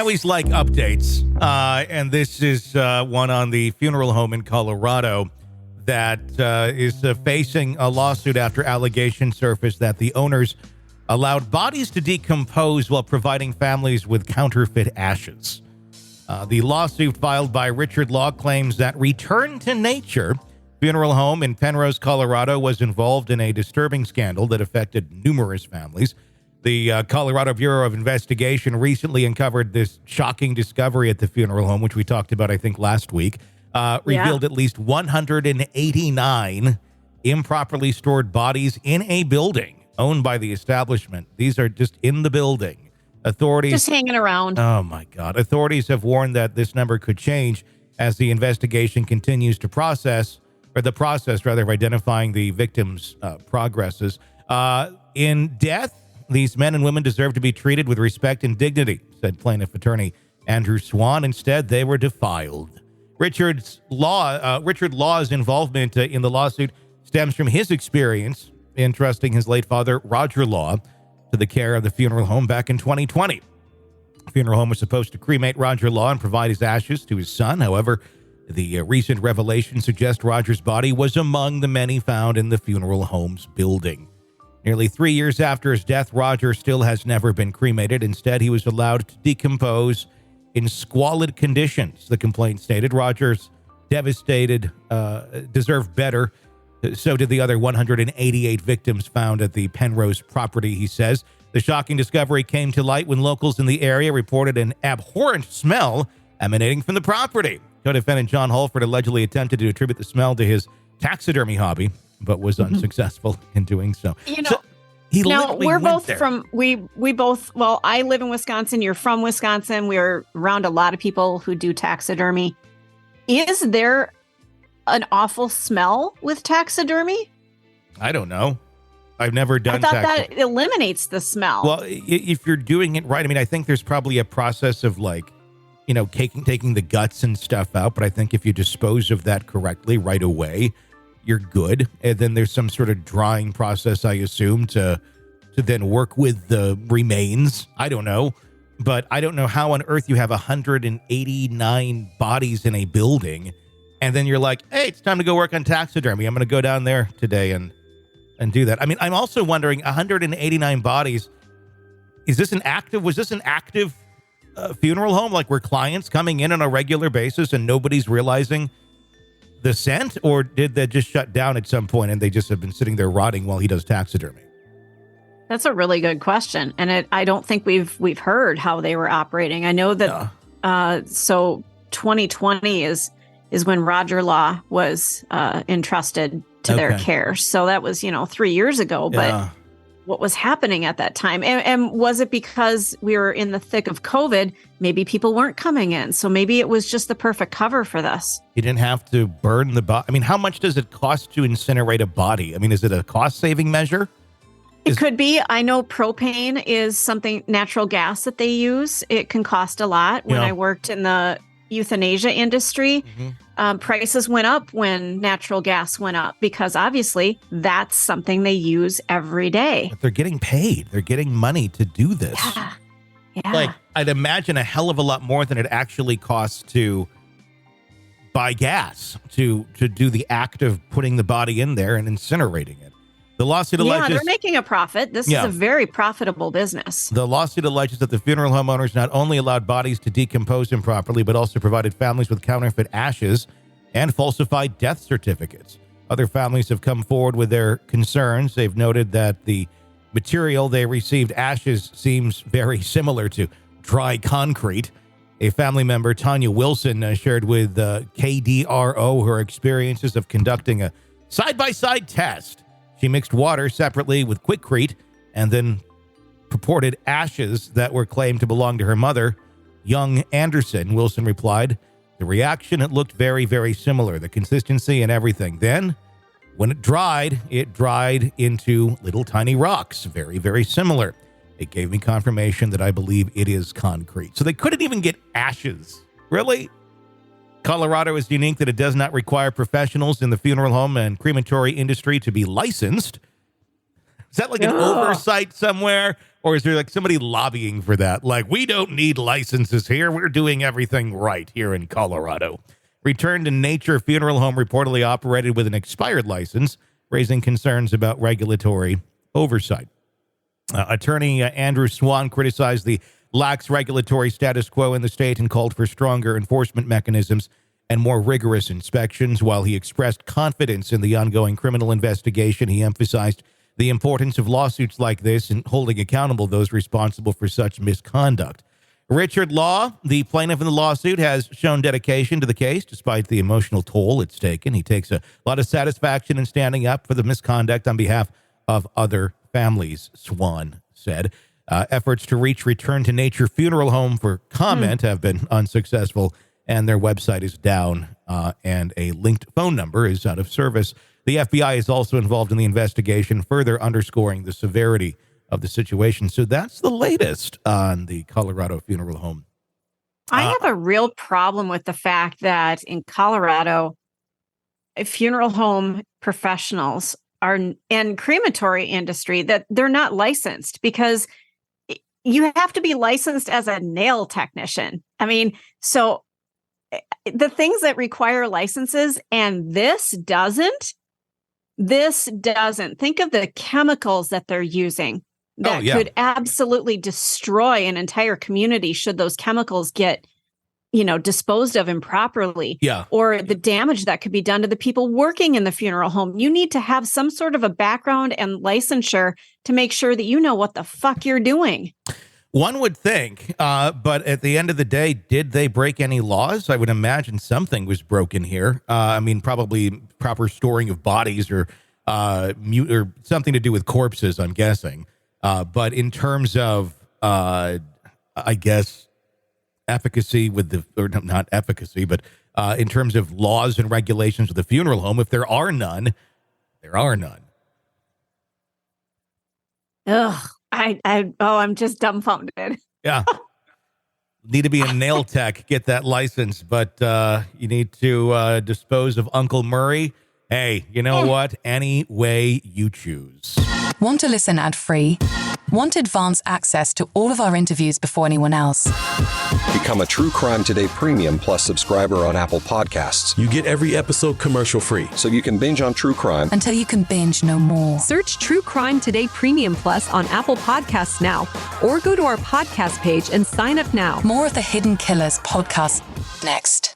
always like updates, and this is one on the funeral home in Colorado that is facing a lawsuit after allegations surfaced that the owners allowed bodies to decompose while providing families with counterfeit ashes. The lawsuit filed by Richard Law claims that Return to Nature Funeral Home in Penrose, Colorado, was involved in a disturbing scandal that affected numerous families. The Colorado Bureau of Investigation recently uncovered this shocking discovery at the funeral home, which we talked about, I think, last week, revealed at least 189 improperly stored bodies in a building owned by the establishment. These are just in the building. Authorities just hanging around. Oh, my God. Authorities have warned that this number could change as the investigation continues to process of identifying the victims' progresses. In death, these men and women deserve to be treated with respect and dignity, said plaintiff attorney Andrew Swan. Instead, they were defiled. Richard Law's involvement in the lawsuit stems from his experience entrusting his late father, Roger Law, to the care of the funeral home back in 2020. The funeral home was supposed to cremate Roger Law and provide his ashes to his son. However, the recent revelation suggests Roger's body was among the many found in the funeral home's building. Nearly 3 years after his death, Roger still has never been cremated. Instead, he was allowed to decompose in squalid conditions. The complaint stated Roger's devastated, deserved better. So did the other 188 victims found at the Penrose property, he says. The shocking discovery came to light when locals in the area reported an abhorrent smell emanating from the property. Co-defendant John Holford allegedly attempted to attribute the smell to his taxidermy hobby, but was unsuccessful in doing so. You know, so he now we're both there. from, we both, well, I live in Wisconsin. You're from Wisconsin. We're around a lot of people who do taxidermy. Is there an awful smell with taxidermy? I don't know. I've never done that eliminates the smell. Well, if you're doing it right, I mean, I think there's probably a process of taking the guts and stuff out. But I think if you dispose of that correctly right away, you're good. And then there's some sort of drying process, I assume, to then work with the remains. I don't know. But I don't know how on earth you have 189 bodies in a building. And then you're like, hey, it's time to go work on taxidermy. I'm going to go down there today and do that. I mean, I'm also wondering, 189 bodies, was this an active funeral home? Like, were clients coming in on a regular basis and nobody's realizing the scent? Or did they just shut down at some point and they just have been sitting there rotting while he does taxidermy? That's a really good question. And I don't think we've heard how they were operating. I know that, so 2020 is when Roger Law was entrusted to their care. So that was, 3 years ago. But what was happening at that time? And was it because we were in the thick of COVID? Maybe people weren't coming in. So maybe it was just the perfect cover for this. You didn't have to burn the body. I mean, how much does it cost to incinerate a body? I mean, is it a cost-saving measure? It could be. I know propane is something, natural gas that they use. It can cost a lot. When I worked in the euthanasia industry, prices went up when natural gas went up because obviously that's something they use every day. But they're getting paid. They're getting money to do this. Yeah. Like, I'd imagine a hell of a lot more than it actually costs to buy gas to do the act of putting the body in there and incinerating it. The lawsuit alleges... Yeah, they're making a profit. This is a very profitable business. The lawsuit alleges that the funeral home owners not only allowed bodies to decompose improperly, but also provided families with counterfeit ashes and falsified death certificates. Other families have come forward with their concerns. They've noted that the material they received, ashes, seems very similar to dry concrete. A family member, Tanya Wilson, shared with KDRO her experiences of conducting a side-by-side test. She mixed water separately with Quikrete and then purported ashes that were claimed to belong to her mother, young Anderson. Wilson replied, the reaction, it looked very, very similar, the consistency and everything. Then, when it dried into little tiny rocks, very, very similar. It gave me confirmation that I believe it is concrete. So they couldn't even get ashes. Really? Colorado is unique that it does not require professionals in the funeral home and crematory industry to be licensed. Is that like an oversight somewhere? Or is there like somebody lobbying for that? Like, we don't need licenses here. We're doing everything right here in Colorado. Return to Nature Funeral Home reportedly operated with an expired license, raising concerns about regulatory oversight. Attorney Andrew Swan criticized the lax regulatory status quo in the state and called for stronger enforcement mechanisms and more rigorous inspections. While he expressed confidence in the ongoing criminal investigation, he emphasized the importance of lawsuits like this and holding accountable those responsible for such misconduct. Richard Law, the plaintiff in the lawsuit, has shown dedication to the case despite the emotional toll it's taken. He takes a lot of satisfaction in standing up for the misconduct on behalf of other families, Swan said. Efforts to reach Return to Nature Funeral Home for comment have been unsuccessful, and their website is down, and a linked phone number is out of service. The FBI is also involved in the investigation, further underscoring the severity of the situation. So that's the latest on the Colorado funeral home. I have a real problem with the fact that in Colorado, funeral home professionals and crematory industry, that they're not licensed, because you have to be licensed as a nail technician. I mean, so the things that require licenses, and this doesn't. Think of the chemicals that they're using that could absolutely destroy an entire community should those chemicals get, disposed of improperly. Yeah. Or the damage that could be done to the people working in the funeral home. You need to have some sort of a background and licensure to make sure that you know what the fuck you're doing. One would think, but at the end of the day, did they break any laws? I would imagine something was broken here. Probably proper storing of bodies or something to do with corpses, I'm guessing. But in terms of, I guess, efficacy not efficacy, but in terms of laws and regulations of the funeral home, if there are none, there are none. Ugh. I'm just dumbfounded. Yeah. Need to be a nail tech, get that license, but you need to dispose of Uncle Murray. Hey, you know what? Any way you choose. Want to listen ad-free? Want advanced access to all of our interviews before anyone else? Become a True Crime Today Premium Plus subscriber on Apple Podcasts. You get every episode commercial-free. So you can binge on true crime until you can binge no more. Search True Crime Today Premium Plus on Apple Podcasts now, or go to our podcast page and sign up now. More of the Hidden Killers podcast next.